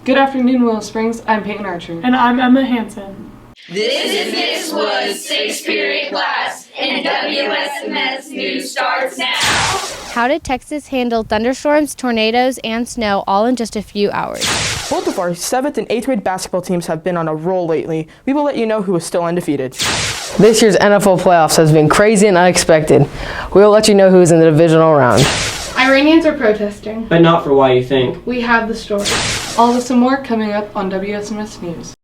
Good afternoon, Willow Springs. I'm Peyton Archer. And I'm Emma Hansen. This is Miss Wood's 6th period class, and WSMS News starts now. How did Texas handle thunderstorms, tornadoes, and snow all in just a few hours? Both of our 7th and 8th grade basketball teams have been on a roll lately. We will let you know who is still undefeated. This year's NFL playoffs has been crazy and unexpected. We will let you know who is in the divisional round. Iranians are protesting. But not for why you think. We have the story. All this and more coming up on WSMS News.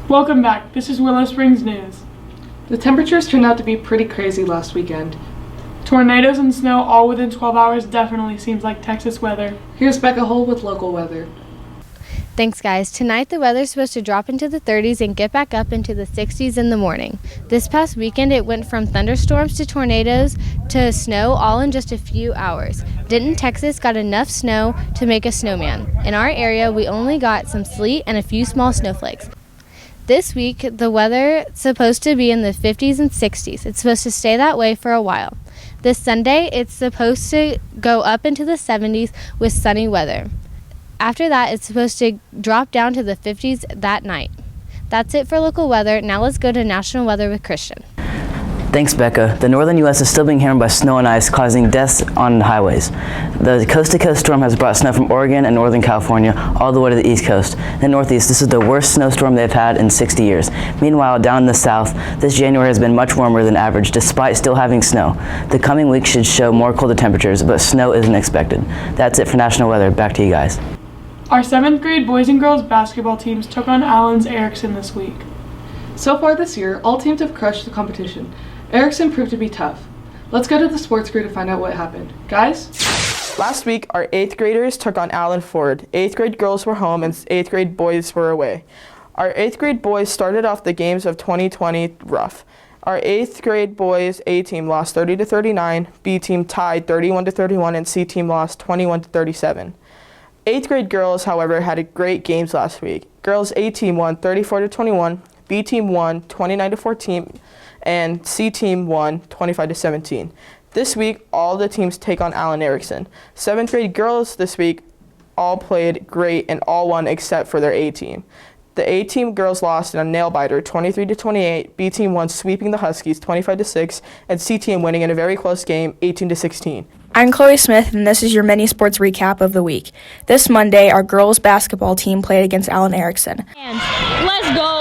Welcome back. This is Willow Springs News. The temperatures turned out to be pretty crazy last weekend. Tornadoes and snow all within 12 hours definitely seems like Texas weather. Here's Becca Hull with local weather. Thanks, guys. Tonight, the weather's supposed to drop into the 30s and get back up into the 60s in the morning. This past weekend, it went from thunderstorms to tornadoes to snow all in just a few hours. Denton, Texas got enough snow to make a snowman. In our area, we only got some sleet and a few small snowflakes. This week, the weather's supposed to be in the 50s and 60s. It's supposed to stay that way for a while. This Sunday, it's supposed to go up into the 70s with sunny weather. After that, it's supposed to drop down to the 50s that night. That's it for local weather. Now let's go to national weather with Christian. Thanks, Becca. The northern U.S. is still being hammered by snow and ice, causing deaths on highways. The coast-to-coast storm has brought snow from Oregon and northern California all the way to the east coast. In the northeast, this is the worst snowstorm they've had in 60 years. Meanwhile, down in the south, this January has been much warmer than average, despite still having snow. The coming week should show more colder temperatures, but snow isn't expected. That's it for national weather. Back to you guys. Our 7th grade boys and girls basketball teams took on Allen's Erickson this week. So far this year, all teams have crushed the competition. Erickson proved to be tough. Let's go to the sports crew to find out what happened. Guys? Last week, our 8th graders took on Allen Ford. 8th grade girls were home and 8th grade boys were away. Our 8th grade boys started off the games of 2020 rough. Our 8th grade boys A team lost 30-39, B team tied 31-31, and C team lost 21-37. 8th grade girls, however, had great games last week. Girls A team won 34-21, B team won 29-14, and C team won 25-17. This week, all the teams take on Allen Erickson. 7th grade girls this week all played great and all won except for their A team. The A team girls lost in a nail-biter 23-28, B team won sweeping the Huskies 25-6, and C team winning in a very close game 18-16. I'm Chloe Smith, and this is your mini sports recap of the week. This Monday, our girls basketball team played against Allen Erickson. Let's go!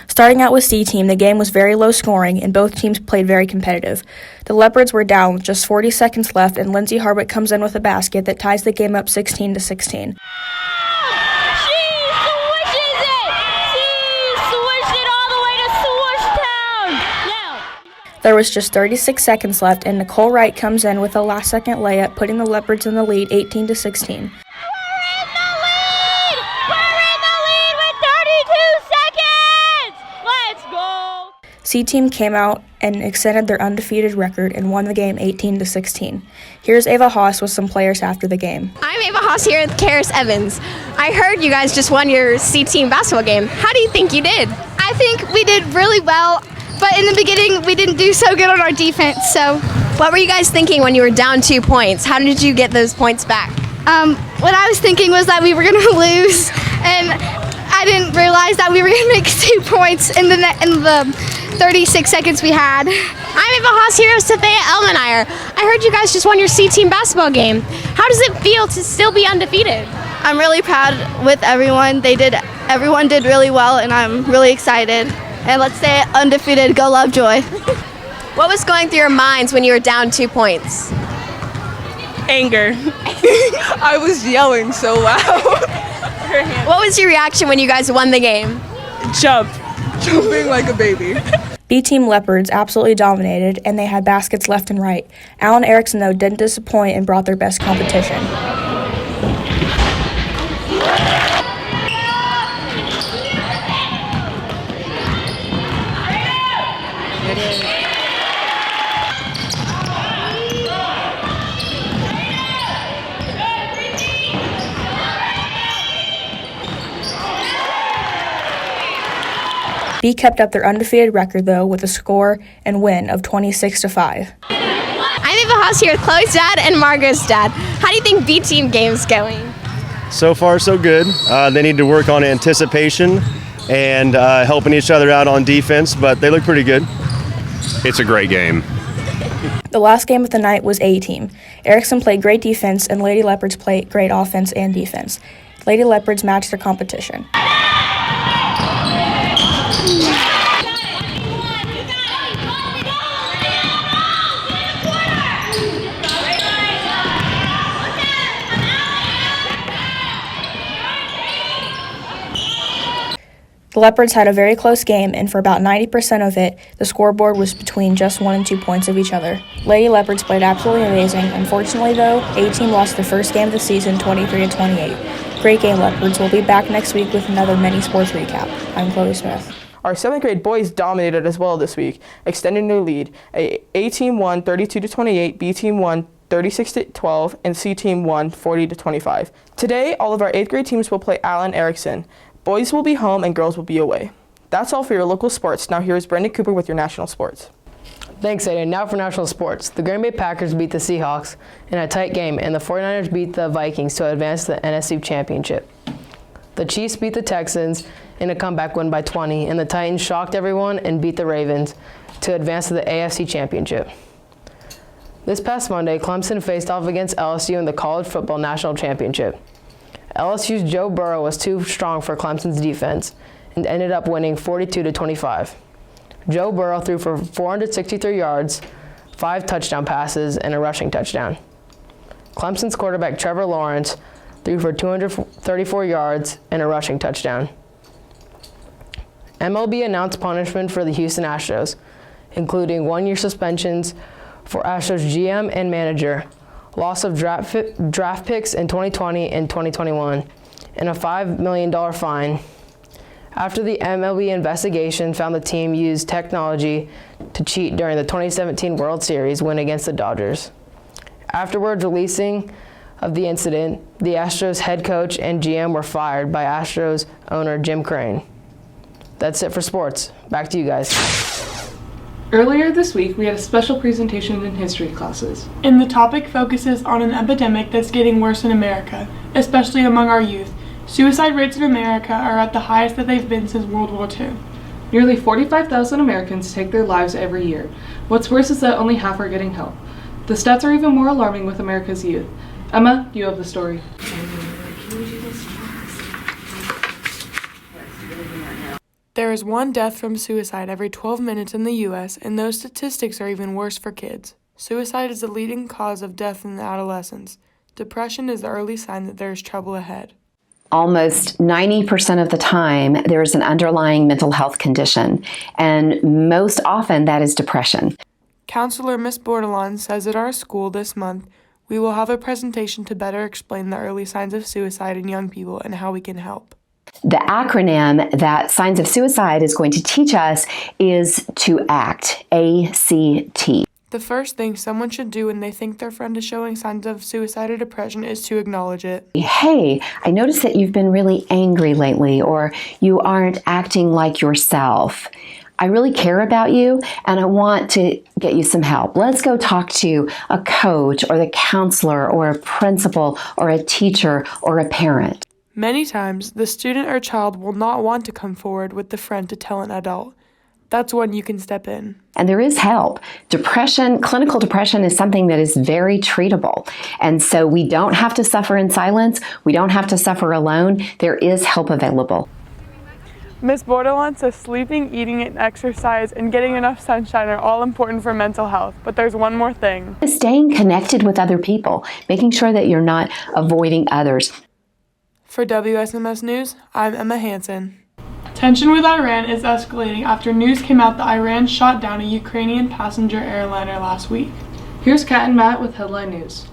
Starting out with C team, the game was very low scoring, and both teams played very competitive. The Leopards were down with just 40 seconds left, and Lindsay Harbutt comes in with a basket that ties the game up 16-16. There was just 36 seconds left, and Nicole Wright comes in with a last-second layup, putting the Leopards in the lead 18-16. C team came out and extended their undefeated record and won the game 18-16. Here's Ava Haas with some players after the game. I'm Ava Haas here with Karis Evans. I heard you guys just won your C team basketball game. How do you think you did? I think we did really well, but in the beginning we didn't do so good on our defense. So, what were you guys thinking when you were down 2 points? How did you get those points back? What I was thinking was that we were going to lose, and I didn't realize that we were going to make 2 points in the 36 seconds we had. I'm Ava Haas here with Sophia Elmenayer. I heard you guys just won your C team basketball game. How does it feel to still be undefeated? I'm really proud with everyone. Everyone did really well, and I'm really excited. And let's stay undefeated. Go Lovejoy. What was going through your minds when you were down 2 points? Anger. I was yelling so loud. What was your reaction when you guys won the game? Jumping like a baby. B Team Leopards absolutely dominated, and they had baskets left and right. Allen Erickson, though, didn't disappoint and brought their best competition. it is. B kept up their undefeated record, though, with a score and win of 26-5. I'm in the house here with Chloe's dad and Margot's dad. How do you think B team game's going? So far, so good. They need to work on anticipation and helping each other out on defense, but they look pretty good. It's a great game. The last game of the night was A team. Erickson played great defense, and Lady Leopards played great offense and defense. Lady Leopards matched their competition. The Leopards had a very close game, and for about 90% of it, the scoreboard was between just 1 and 2 points of each other. Lady Leopards played absolutely amazing. Unfortunately, though, A-Team lost their first game of the season 23-28. Great game, Leopards. We'll be back next week with another mini sports recap. I'm Chloe Smith. Our 7th grade boys dominated as well this week, extending their lead. A-Team won 32-28, B-Team won 36-12, and C-Team won 40-25. Today, all of our 8th grade teams will play Allen Erickson. Boys will be home and girls will be away. That's all for your local sports. Now here's Brendan Cooper with your national sports. Thanks, Aiden. Now for national sports. The Green Bay Packers beat the Seahawks in a tight game, and the 49ers beat the Vikings to advance to the NFC Championship. The Chiefs beat the Texans in a comeback win by 20, and the Titans shocked everyone and beat the Ravens to advance to the AFC Championship. This past Monday, Clemson faced off against LSU in the College Football National Championship. LSU's Joe Burrow was too strong for Clemson's defense and ended up winning 42-25. Joe Burrow threw for 463 yards, 5 touchdown passes, and a rushing touchdown. Clemson's quarterback Trevor Lawrence threw for 234 yards and a rushing touchdown. MLB announced punishment for the Houston Astros, including 1-year suspensions for Astros GM and manager, loss of draft picks in 2020 and 2021, and a $5 million fine after the MLB investigation found the team used technology to cheat during the 2017 World Series win against the Dodgers. Afterwards releasing of the incident, the Astros head coach and GM were fired by Astros owner Jim Crane. That's it for sports. Back to you guys. Earlier this week, we had a special presentation in history classes. And the topic focuses on an epidemic that's getting worse in America, especially among our youth. Suicide rates in America are at the highest that they've been since World War II. Nearly 45,000 Americans take their lives every year. What's worse is that only half are getting help. The stats are even more alarming with America's youth. Emma, you have the story. There is 1 death from suicide every 12 minutes in the U.S., and those statistics are even worse for kids. Suicide is the leading cause of death in adolescence. Depression is the early sign that there is trouble ahead. Almost 90% of the time, there is an underlying mental health condition, and most often that is depression. Counselor Miss Bordelon says at our school this month, we will have a presentation to better explain the early signs of suicide in young people and how we can help. The acronym that Signs of Suicide is going to teach us is to ACT, A-C-T. The first thing someone should do when they think their friend is showing signs of suicide or depression is to acknowledge it. Hey, I noticed that you've been really angry lately, or you aren't acting like yourself. I really care about you, and I want to get you some help. Let's go talk to a coach or the counselor or a principal or a teacher or a parent. Many times, the student or child will not want to come forward with the friend to tell an adult. That's when you can step in. And there is help. Depression, clinical depression is something that is very treatable. And so we don't have to suffer in silence. We don't have to suffer alone. There is help available. Ms. Bordelon says sleeping, eating, and exercise and getting enough sunshine are all important for mental health, but there's one more thing. Staying connected with other people, making sure that you're not avoiding others. For WSMS News, I'm Emma Hansen. Tension with Iran is escalating after news came out that Iran shot down a Ukrainian passenger airliner last week. Here's Kat and Matt with Headline News.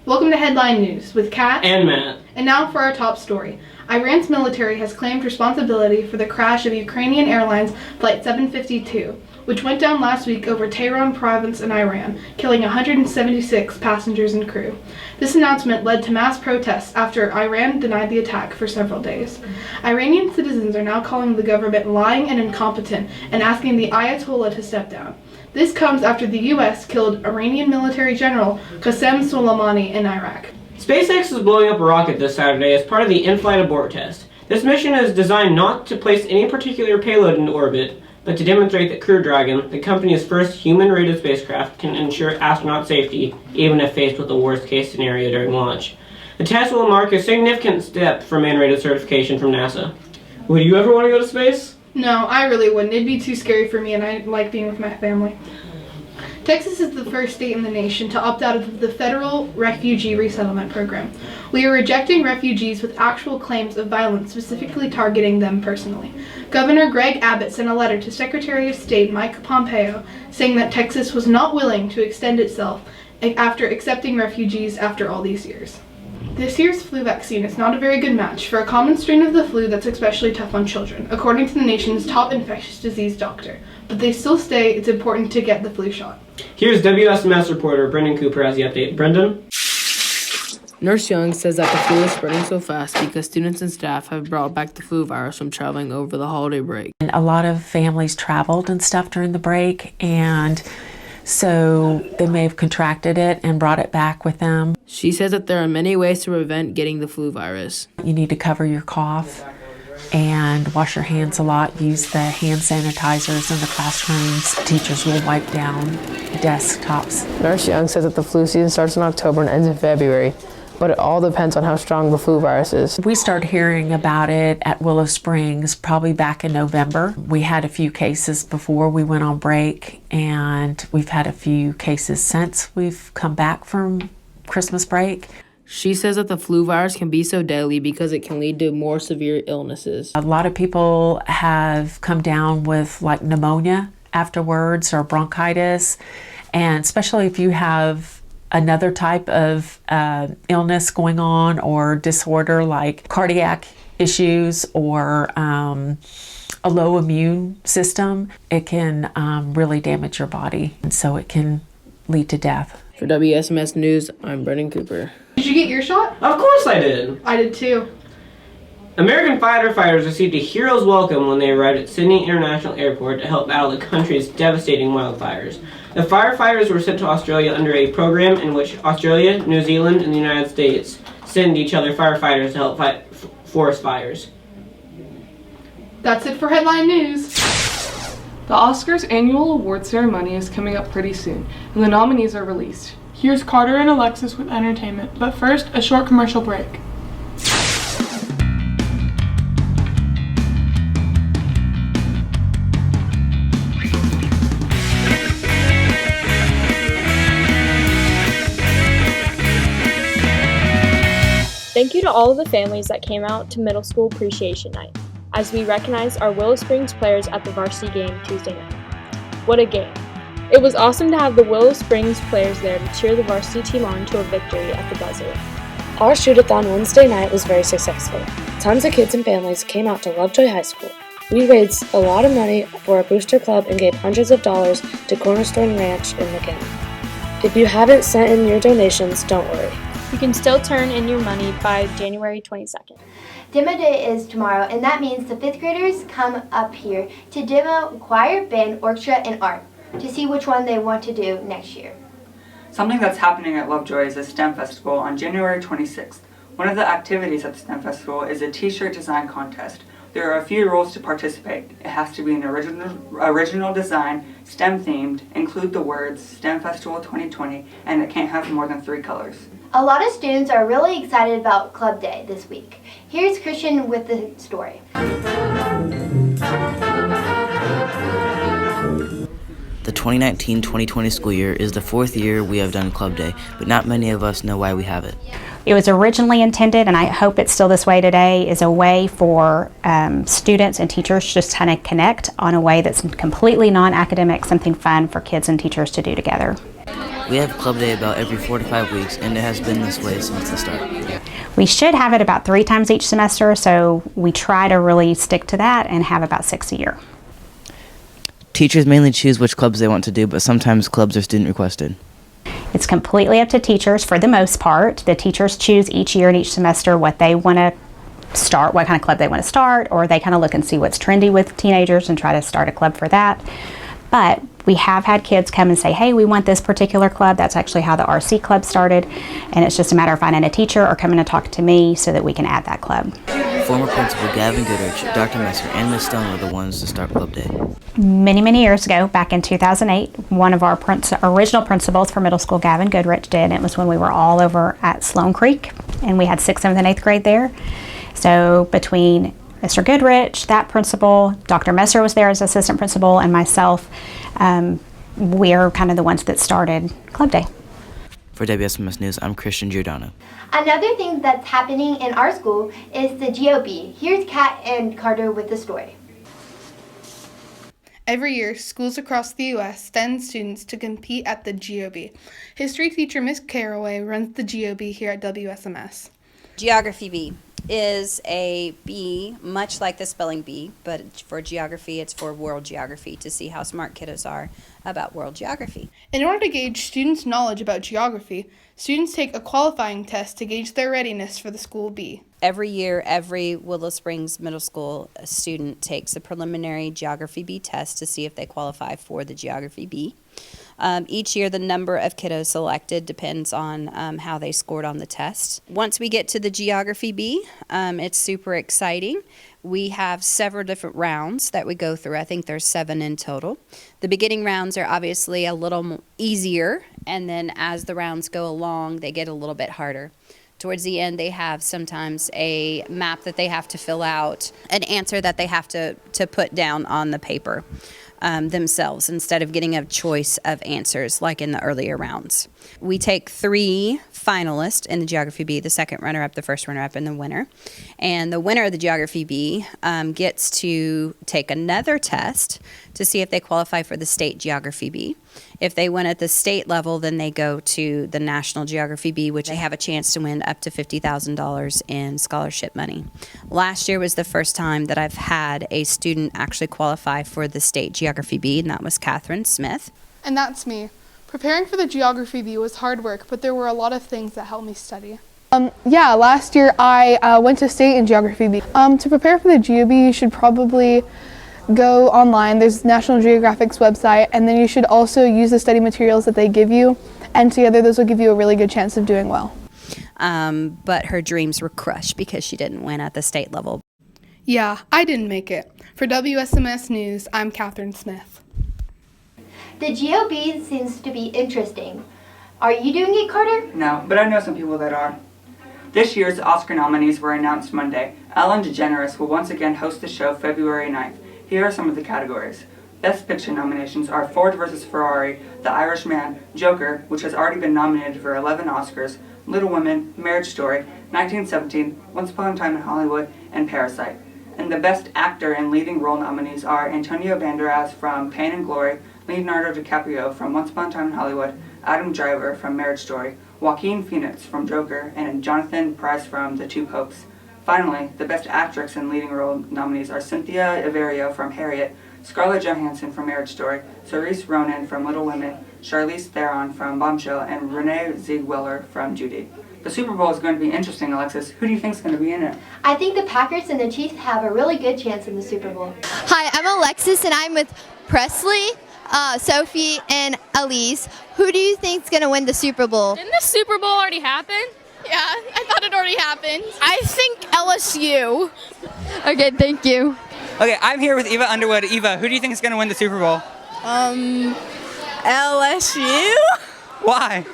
Welcome to Headline News with Kat and Matt. And now for our top story. Iran's military has claimed responsibility for the crash of Ukrainian Airlines Flight 752, which went down last week over Tehran province in Iran, killing 176 passengers and crew. This announcement led to mass protests after Iran denied the attack for several days. Iranian citizens are now calling the government lying and incompetent and asking the Ayatollah to step down. This comes after the U.S. killed Iranian military general Qasem Soleimani in Iraq. SpaceX is blowing up a rocket this Saturday as part of the in-flight abort test. This mission is designed not to place any particular payload into orbit, but to demonstrate that Crew Dragon, the company's first human-rated spacecraft, can ensure astronaut safety, even if faced with the worst-case scenario during launch. The test will mark a significant step for man-rated certification from NASA. Would you ever want to go to space? No, I really wouldn't. It'd be too scary for me, and I like being with my family. Texas is the first state in the nation to opt out of the federal refugee resettlement program. We are rejecting refugees with actual claims of violence, specifically targeting them personally. Governor Greg Abbott sent a letter to Secretary of State Mike Pompeo saying that Texas was not willing to extend itself after accepting refugees after all these years. This year's flu vaccine is not a very good match for a common strain of the flu that's especially tough on children, according to the nation's top infectious disease doctor. But they still say it's important to get the flu shot. Here's WSMS reporter Brendan Cooper has the update. Brendan? Nurse Young says that the flu is spreading so fast because students and staff have brought back the flu virus from traveling over the holiday break. And a lot of families traveled and stuff during the break, and so they may have contracted it and brought it back with them. She says that there are many ways to prevent getting the flu virus. You need to cover your cough and wash your hands a lot. Use the hand sanitizers in the classrooms. Teachers will wipe down desktops. Nurse Young says that the flu season starts in October and ends in February, but it all depends on how strong the flu virus is. We started hearing about it at Willow Springs probably back in November. We had a few cases before we went on break, and we've had a few cases since we've come back from Christmas break. She says that the flu virus can be so deadly because it can lead to more severe illnesses. A lot of people have come down with like pneumonia afterwards or bronchitis, and especially if you have another type of illness going on or disorder like cardiac issues or a low immune system, it can really damage your body, and so it can lead to death. For WSMS News, I'm Brendan Cooper. Did you get your shot? Of course I did. I did too. American firefighters received a hero's welcome when they arrived at Sydney International Airport to help battle the country's devastating wildfires. The firefighters were sent to Australia under a program in which Australia, New Zealand, and the United States send each other firefighters to help fight forest fires. That's it for headline news. The Oscars annual award ceremony is coming up pretty soon, and the nominees are released. Here's Carter and Alexis with entertainment, but first, a short commercial break. Thank you to all of the families that came out to Middle School Appreciation Night, as we recognize our Willow Springs players at the varsity game Tuesday night. What a game! It was awesome to have the Willow Springs players there to cheer the varsity team on to a victory at the buzzer. Our shoot-a-thon Wednesday night was very successful. Tons of kids and families came out to Lovejoy High School. We raised a lot of money for our booster club and gave hundreds of dollars to Cornerstone Ranch in McKinney. If you haven't sent in your donations, don't worry. You can still turn in your money by January 22nd. Demo Day is tomorrow, and that means the 5th graders come up here to demo choir, band, orchestra, and art to see which one they want to do next year. Something that's happening at Lovejoy is a STEM Festival on January 26th. One of the activities at the STEM Festival is a t-shirt design contest. There are a few rules to participate. It has to be an original design, STEM themed, include the words STEM Festival 2020, and it can't have more than 3 colors. A lot of students are really excited about Club Day this week. Here's Christian with the story. The 2019-2020 school year is the 4th year we have done Club Day, but not many of us know why we have it. It was originally intended, and I hope it's still this way today, is a way for students and teachers just kind of connect on a way that's completely non-academic, something fun for kids and teachers to do together. We have Club Day about every 4 to 5 weeks, and it has been this way since the start. We should have it about 3 times each semester, so we try to really stick to that and have about 6 a year. Teachers mainly choose which clubs they want to do, but sometimes clubs are student requested. It's completely up to teachers for the most part. The teachers choose each year and each semester what they want to start, what kind of club they want to start, or they kind of look and see what's trendy with teenagers and try to start a club for that. But we have had kids come and say, hey, we want this particular club. That's actually how the RC club started. And it's just a matter of finding a teacher or coming to talk to me so that we can add that club. Former Principal Gavin Goodrich, Dr. Messer, and Ms. Stone were the ones to start Club Day. Many, many years ago, back in 2008, one of our original principals for middle school, Gavin Goodrich, did. It was when we were all over at Sloan Creek, and we had 6th, 7th, and 8th grade there. So between Mr. Goodrich, that principal, Dr. Messer was there as assistant principal, and myself, we are kind of the ones that started Club Day. For WSMS News, I'm Christian Giordano. Another thing that's happening in our school is the GOB. Here's Kat and Carter with the story. Every year, schools across the U.S. send students to compete at the GOB. History teacher Miss Caraway runs the GOB here at WSMS. Geography B is a bee, much like the spelling bee, but for geography, it's for world geography, to see how smart kiddos are about world geography. In order to gauge students' knowledge about geography, students take a qualifying test to gauge their readiness for the school B. Every year, every Willow Springs Middle School student takes a preliminary Geography B test to see if they qualify for the Geography B. Each year, the number of kiddos selected depends on how they scored on the test. Once we get to the Geography B, it's super exciting. We have several different rounds that we go through. I think there's 7 in total. The beginning rounds are obviously a little easier, and then as the rounds go along, they get a little bit harder. Towards the end, they have sometimes a map that they have to fill out, an answer that they have to put down on the paper themselves instead of getting a choice of answers like in the earlier rounds. We take 3 finalists in the Geography B, the second runner-up, the first runner-up, and the winner. And the winner of the Geography B gets to take another test to see if they qualify for the state Geography B. If they win at the state level, then they go to the National Geography B, which they have a chance to win up to $50,000 in scholarship money. Last year was the first time that I've had a student actually qualify for the state Geography B, and that was Catherine Smith. And that's me. Preparing for the Geography B was hard work, but there were a lot of things that helped me study. Last year I went to state in Geography B. To prepare for the GOB, you should probably go online. There's National Geographic's website, and then you should also use the study materials that they give you, and together those will give you a really good chance of doing well. But her dreams were crushed because she didn't win at the state level. Yeah, I didn't make it. For WSMS News, I'm Catherine Smith. The GOB seems to be interesting. Are you doing it, Carter? No, but I know some people that are. This year's Oscar nominees were announced Monday. Ellen DeGeneres will once again host the show February 9th. Here are some of the categories. Best Picture nominations are Ford vs. Ferrari, The Irishman, Joker, which has already been nominated for 11 Oscars, Little Women, Marriage Story, 1917, Once Upon a Time in Hollywood, and Parasite. And the Best Actor and Leading Role nominees are Antonio Banderas from Pain and Glory, Leonardo DiCaprio from Once Upon a Time in Hollywood, Adam Driver from Marriage Story, Joaquin Phoenix from Joker, and Jonathan Pryce from The Two Popes. Finally, the Best Actress and Leading Role nominees are Cynthia Erivo from Harriet, Scarlett Johansson from Marriage Story, Saoirse Ronan from Little Women, Charlize Theron from Bombshell, and Renee Zellweger from Judy. The Super Bowl is going to be interesting, Alexis. Who do you think is going to be in it? I think the Packers and the Chiefs have a really good chance in the Super Bowl. Hi, I'm Alexis, and I'm with Presley, Sophie, and Elise. Who do you think is going to win the Super Bowl? Didn't the Super Bowl already happen? Yeah, I thought it already happened. I think LSU. Okay, thank you. Okay, I'm here with Eva Underwood. Eva, who do you think is going to win the Super Bowl? LSU? Why?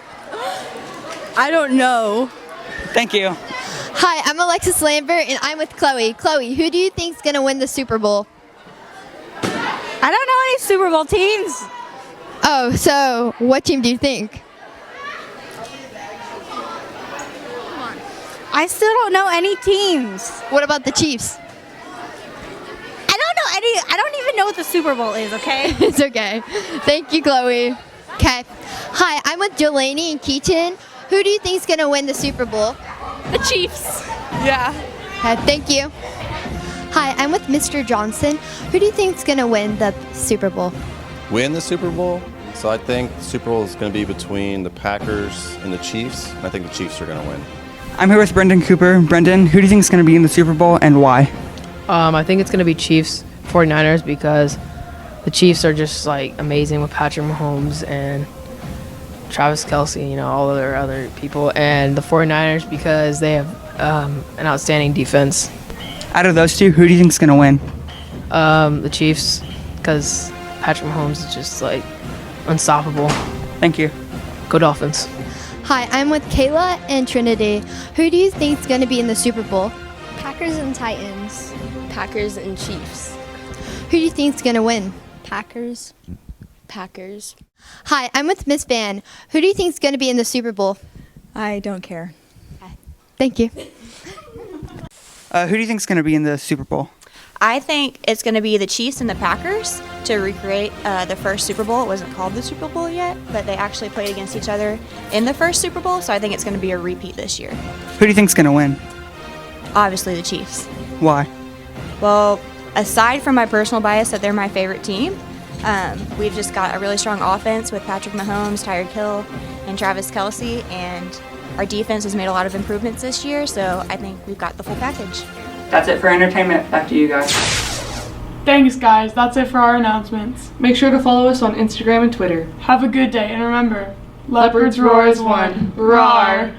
I don't know. Thank you. Hi, I'm Alexis Lambert, and I'm with Chloe. Chloe, who do you think is going to win the Super Bowl? I don't know any Super Bowl teams. Oh, so what team do you think? I still don't know any teams. What about the Chiefs? I don't even know what the Super Bowl is, okay? It's okay. Thank you, Chloe. Okay. Hi, I'm with Delaney and Keaton. Who do you think is going to win the Super Bowl? The Chiefs. Yeah. Thank you. Hi, I'm with Mr. Johnson. Who do you think is going to win the Super Bowl? Win the Super Bowl? So I think the Super Bowl is going to be between the Packers and the Chiefs. And I think the Chiefs are going to win. I'm here with Brendan Cooper. Brendan, who do you think is going to be in the Super Bowl and why? I think it's going to be Chiefs 49ers because the Chiefs are just like amazing with Patrick Mahomes and Travis Kelce, all of their other people, and the 49ers because they have an outstanding defense. Out of those two, who do you think is going to win? The Chiefs because Patrick Mahomes is just like unstoppable. Thank you. Go Dolphins. Hi, I'm with Kayla and Trinity. Who do you think is going to be in the Super Bowl? Packers and Titans. Packers and Chiefs. Who do you think is going to win? Packers. Packers. Hi, I'm with Miss Van. Who do you think is going to be in the Super Bowl? I don't care. Thank you. Who do you think is going to be in the Super Bowl? I think it's going to be the Chiefs and the Packers to recreate the first Super Bowl. It wasn't called the Super Bowl yet, but they actually played against each other in the first Super Bowl, so I think it's going to be a repeat this year. Who do you think is going to win? Obviously the Chiefs. Why? Well, aside from my personal bias that they're my favorite team, we've just got a really strong offense with Patrick Mahomes, Tyreek Hill, and Travis Kelce, and our defense has made a lot of improvements this year, so I think we've got the full package. That's it for entertainment. Back to you guys. Thanks, guys. That's it for our announcements. Make sure to follow us on Instagram and Twitter. Have a good day, and remember, leopards roar as one. Roar!